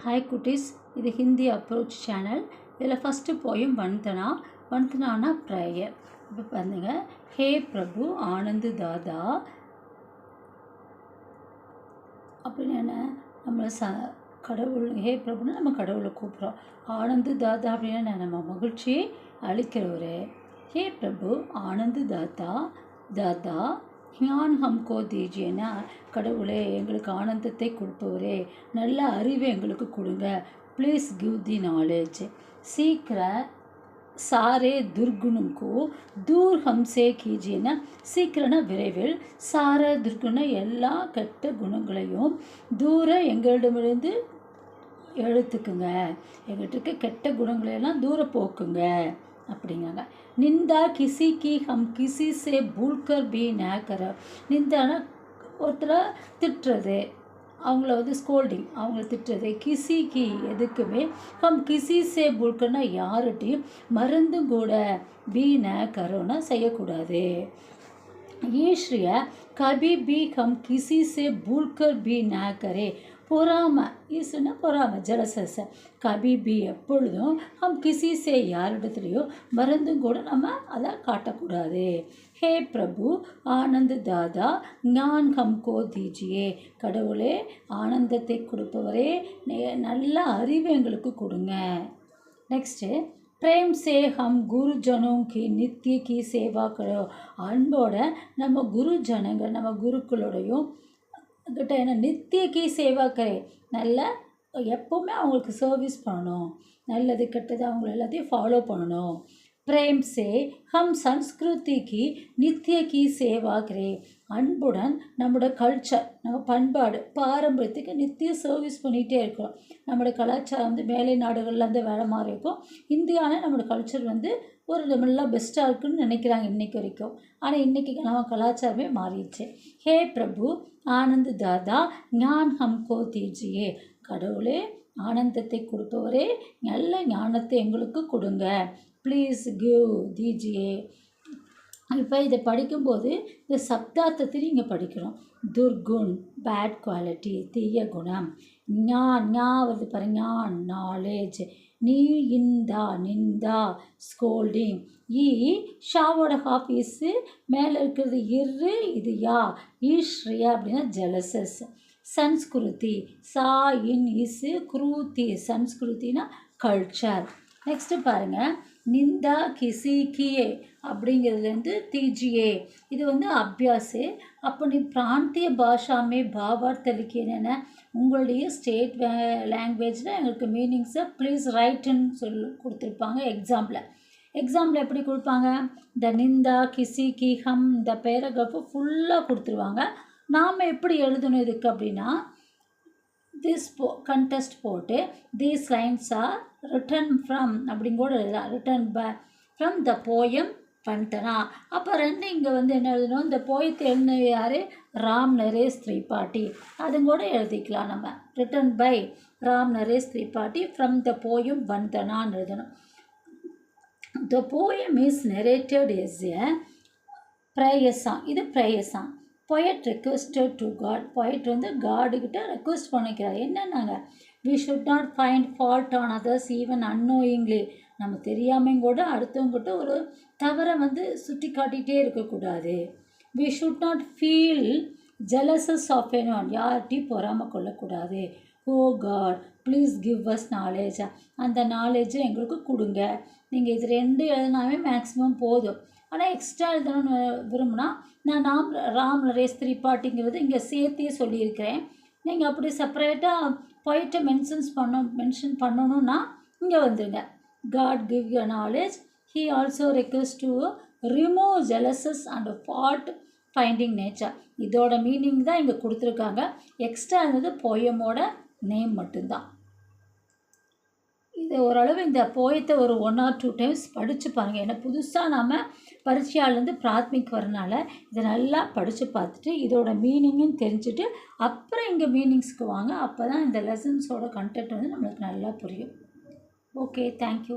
Hi cuties, இது Hindi approach channel. இதில் first போயும் வந்தனானா ப்ரேயர். இப்போ பாருங்க, ஹே பிரபு ஆனந்த் தாதா அப்படின்னு என்ன நம்மளை கடவுள், ஹே பிரபுன்னு நம்ம கடவுளை கூப்பிட்றோம். ஆனந்த் தாதா அப்படின்னா நம்ம மகிழ்ச்சியை அளிக்கிறவர். ஹே பிரபு ஆனந்த் தாதா தாதா ஞான் ஹம்கோ தீஜியேனா, கடவுளே எங்களுக்கு ஆனந்தத்தை கொடுப்பவரே, நல்ல அறிவை எங்களுக்கு கொடுங்க. Please give the knowledge. சீக்கிரம் சாரே துர்குணுக்கு தூர் ஹம்சே கீஜியேனா, சீக்கிரம்னா விரைவில், சார துர்குண எல்லா கெட்ட குணங்களையும் தூர எங்களிடமிருந்து எடுத்துக்குங்க, எங்கிட்ட கெட்ட குணங்களையெல்லாம் தூர போக்குங்க அப்படிங்காங்க. நிந்தா கிசி கி ஹம் கிசி சே பூல்கர் பி நேக்கர. நிந்தானா ஒருத்தரை திட்டுறது, அவங்கள ஸ்கோல்டிங், அவங்கள திட்டுறது. கிசி கி எதுக்குமே, ஹம் கிசி சே பூல்கர்னா யார்கிட்டையும் மறந்தும் கூட பி நேக்கரோன்னா செய்யக்கூடாது. ஈஸ்வரிய கபி பி ஹம் கிசி சே பூல்கர் பி நேக்கரே. பொறாமை, ஈஸ்வரனா பொறாமை, ஜலசஸ். கபி பி எப்பொழுதும், ஹம் கிசி சே யாரிடத்துலையோ மறந்தும் கூட நம்ம அதை காட்டக்கூடாது. ஹே பிரபு ஆனந்த் தாதா ஞான் ஹம்கோ தீஜியே, கடவுளே ஆனந்தத்தை கொடுப்பவரே, நல்ல அறிவு எங்களுக்கு கொடுங்க. நெக்ஸ்ட்டு, பிரேம் சே ஹம் குருஜனோं की நித்திய கி சேவா கரோ. அன்போட நம்ம குருஜனங்கள், நம்ம குருக்களோடையும் கிட்ட என்ன நித்திய கி சேவா கரே, நல்ல எப்போவுமே அவங்களுக்கு சர்வீஸ் பண்ணணும், நல்லது கெட்டது அவங்கள எல்லாத்தையும் ஃபாலோ பண்ணணும். பிரேம் சே ஹம் சன்ஸ்கிருதி கி நித்திய கி சேவா கரே, அன்புடன் நம்மளோட கல்ச்சர், நம்ம பண்பாடு பாரம்பரியத்துக்கு நித்திய சர்வீஸ் பண்ணிகிட்டே இருக்கிறோம். நம்மளோட கலாச்சாரம் மேலை நாடுகளில் வேலை மாதிரி இருக்கும். இந்தியாவில் நம்மளோட கல்ச்சர் ஒரு நம்மளாம் பெஸ்ட்டாக இருக்குன்னு நினைக்கிறாங்க இன்றைக்கி வரைக்கும். ஆனால் இன்றைக்கி நம்ம கலாச்சாரமே மாறிடுச்சு. ஹே பிரபு ஆனந்த் தாதா ஞான் ஹம்கோ தீஜியே, கடவுளே ஆனந்தத்தை கொடுப்பவரே, நல்ல ஞானத்தை எங்களுக்கு கொடுங்க. ப்ளீஸ் கிவ் தீஜியே. இப்போ இதை படிக்கும்போது இந்த சப்தார்த்தத்தில் நீங்கள் படிக்கணும். துர்குண் பேட் குவாலிட்டி, தீய குணம். ஞா வருது பாரு, ஞான் நாலேஜ். நீ இந்தா நிந்தா ஸ்கோல்டிங். ஷாவோட ஹாஃப் இஸ்ஸு மேலே இருக்கிறது இரு, இது யா. ஈஸ்ரியா அப்படின்னா ஜெலசஸ். சன்ஸ்கிருதி சா இன் இஸ்ஸு குரூத்தி, சன்ஸ்கிருத்தினா கல்ச்சர். நெக்ஸ்ட்டு பாருங்கள், நிந்தா கிசி கியே அப்படிங்கிறது தீஜியே, இது அபியாசு. அப்போ நீ பிராந்திய பாஷாமே பாவார்த்த லிக்கியன, உங்களுடைய ஸ்டேட் லாங்குவேஜில் எங்களுக்கு மீனிங்ஸை ப்ளீஸ் ரைட்டுன்னு கொடுத்துருப்பாங்க. எக்ஸாம்பிள் எப்படி கொடுப்பாங்க, இந்த நிந்தா கிசி கி ஹம் இந்த பேராகிராஃபு ஃபுல்லாக கொடுத்துருவாங்க. நாம் எப்படி எழுதணும் இதுக்கு அப்படின்னா, திஸ் கண்டெஸ்ட் போட்டு these lines are written from அப்படின்னு கூட எழுதலாம். ரிட்டன் ஃப்ரம் த போயம் வந்தனா. அப்போ ரெண்டு இங்கே என்ன எழுதணும், இந்த போயத்தை எழுதின யார், ராம் நரேஷ் திரிபாட்டி, அதுவும் கூட எழுதிக்கலாம் நம்ம. Written by Ram Naresh Tripathi from the poem வந்தனான்னு எழுதணும். The poem is narrated as a prayer song. இது prayer song. Poet requested to God. Poet காடுகிட்ட ரெக்வெஸ்ட் பண்ணிக்கிறார். என்னன்னாங்க, we should not find fault on others even annoyingly. நம்ம தெரியாமையும் கூட அடுத்தவங்ககிட்ட ஒரு தவறை சுட்டி காட்டிகிட்டே இருக்கக்கூடாது. We should not feel jealous of anyone, யார்கிட்டையும் பொறாமல் கொள்ளக்கூடாது. Oh God please give us knowledge, அந்த நாலேஜை எங்களுக்கு கொடுங்க. நீங்கள் இது ரெண்டு எழுதினாவே மேக்ஸிமம் போதும். ஆனால் எக்ஸ்ட்ரா எழுதணும்னு விரும்பினா நான் ராம் நரேஷ் திரிபாட்டிங்கிறது இங்கே சேர்த்தே சொல்லியிருக்கிறேன். நீங்கள் அப்படி செப்பரேட்டாக போயிட்டு மென்ஷன் பண்ணணுன்னா இங்கே வந்துடுங்க. God give you knowledge. He also requests to remove jealousies and fault finding nature. இதோட மீனிங் தான் இங்கே கொடுத்துருக்காங்க. எக்ஸ்ட்ரா போயமோட நேம் மட்டும்தான். இது ஓரளவு இந்த போயத்தை ஒரு 1 or 2 டைம்ஸ் படித்து பாருங்கள். ஏன்னா புதுசாக நாம் பரீட்சையாலேருந்து பிராத்மிக் வரனால இதை நல்லா படித்து பார்த்துட்டு இதோட மீனிங்கும் தெரிஞ்சுட்டு அப்புறம் இங்கே மீனிங்ஸ்க்கு வாங்க. அப்போ தான் இந்த லெசன்ஸோட கண்டென்ட் நம்மளுக்கு நல்லா புரியும். Okay, thank you.